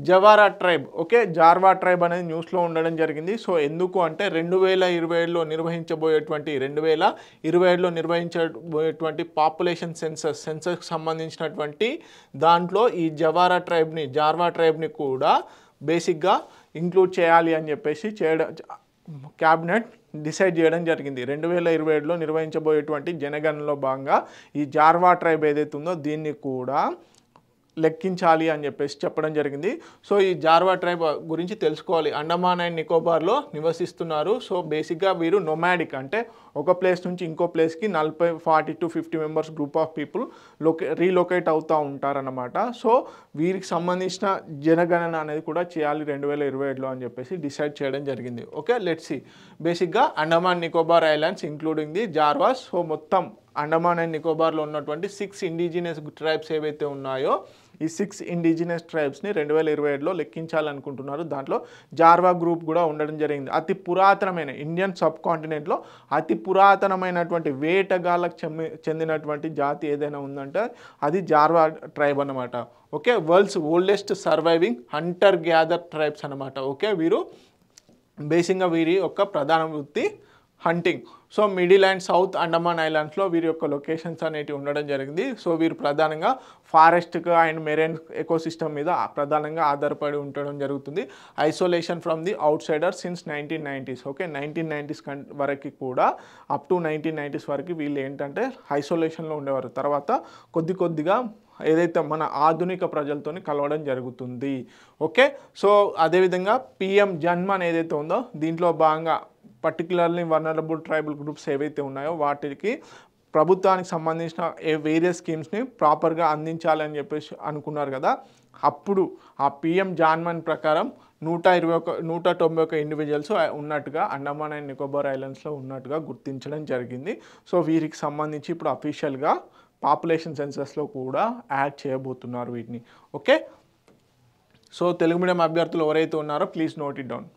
జవారా tribe, okay, జార్వా tribe అనేది న్యూస్లో ఉండడం జరిగింది. సో ఎందుకు అంటే 2027లో నిర్వహించబోయేటువంటి పాపులేషన్ సెన్సస్కి సంబంధించినటువంటి దాంట్లో ఈ జార్వా ట్రైబ్ని కూడా బేసిక్గా ఇంక్లూడ్ చేయాలి అని చెప్పేసి క్యాబినెట్ డిసైడ్ చేయడం జరిగింది. 2027లో నిర్వహించబోయేటువంటి జనగణనలో భాగంగా ఈ జార్వా ట్రైబ్ ఏదైతే ఉందో దీన్ని కూడా లెక్కించాలి అని చెప్పేసి చెప్పడం జరిగింది. సో ఈ జార్వా ట్రైబ్ గురించి తెలుసుకోవాలి. అండమాన్ అండ్ నికోబార్లో నివసిస్తున్నారు. సో బేసిక్గా వీరు నొమాడిక్, అంటే ఒక ప్లేస్ నుంచి ఇంకో ప్లేస్కి 40 to 50 members group of people relocate అవుతూ ఉంటారన్నమాట. సో వీరికి సంబంధించిన జనగణన అనేది కూడా చేయాలి 2027లో అని చెప్పేసి డిసైడ్ చేయడం జరిగింది. Okay, let's see. బేసిక్గా Andaman Nicobar islands including the Jarawas. So మొత్తం అండమాన్ అండ్ నికోబార్లో ఉన్నటువంటి 6 ఇండిజినస్ ట్రైబ్స్ ఏవైతే ఉన్నాయో ఈ 6 ఇండిజినస్ ట్రైబ్స్ని 2027లో లెక్కించాలనుకుంటున్నారు. దాంట్లో జార్వా గ్రూప్ కూడా ఉండడం జరిగింది. అతి పురాతనమైన ఇండియన్ సబ్ కాంటినెంట్లో అతి పురాతనమైనటువంటి వేటగాళ్ళకు చెందినటువంటి జాతి ఏదైనా ఉందంటే అది జార్వా ట్రైబ్ అన్నమాట. Okay, world's oldest surviving hunter gather tribes అన్నమాట. ఓకే, వీరు బేసిక్గా వీరి యొక్క ప్రధాన వృత్తి hunting. So middle and south Andaman ఐలాండ్స్లో వీరి యొక్క లొకేషన్స్ అనేవి ఉండడం జరిగింది. సో వీరు ప్రధానంగా ఫారెస్ట్గా అండ్ మెరైన్ ఎకోసిస్టమ్ మీద ప్రధానంగా ఆధారపడి ఉండడం జరుగుతుంది. Isolation from the out cider since 1990s. Okay, 1990s వరకు కూడా అప్ టు 1990s వరకు వీళ్ళు ఏంటంటే ఐసోలేషన్లో ఉండేవారు. తర్వాత కొద్దిగా ఏదైతే మన ఆధునిక ప్రజలతో కలవడం జరుగుతుంది. ఓకే, సో అదేవిధంగా పిఎం జన్మన్ ఏదైతే ఉందో దీంట్లో భాగంగా పర్టికులర్లీ వల్నరబుల్ ట్రైబల్ గ్రూప్స్ ఏవైతే ఉన్నాయో వాటికి ప్రభుత్వానికి సంబంధించిన వేరియస్ స్కీమ్స్ని ప్రాపర్గా అందించాలని చెప్పేసి అనుకున్నారు కదా. అప్పుడు ఆ పిఎం జాన్మన్ ప్రకారం 191 ఇండివిజువల్స్ ఉన్నట్టుగా అండమాన్ అండ్ నికోబార్ ఐలాండ్స్లో ఉన్నట్టుగా గుర్తించడం జరిగింది. సో వీరికి సంబంధించి ఇప్పుడు అఫీషియల్గా పాపులేషన్ సెన్సస్లో కూడా యాడ్ చేయబోతున్నారు వీటిని. ఓకే, సో తెలుగు మీడియం అభ్యర్థులు ఎవరైతే ఉన్నారో ప్లీజ్ నోట్ ఇట్ డౌన్.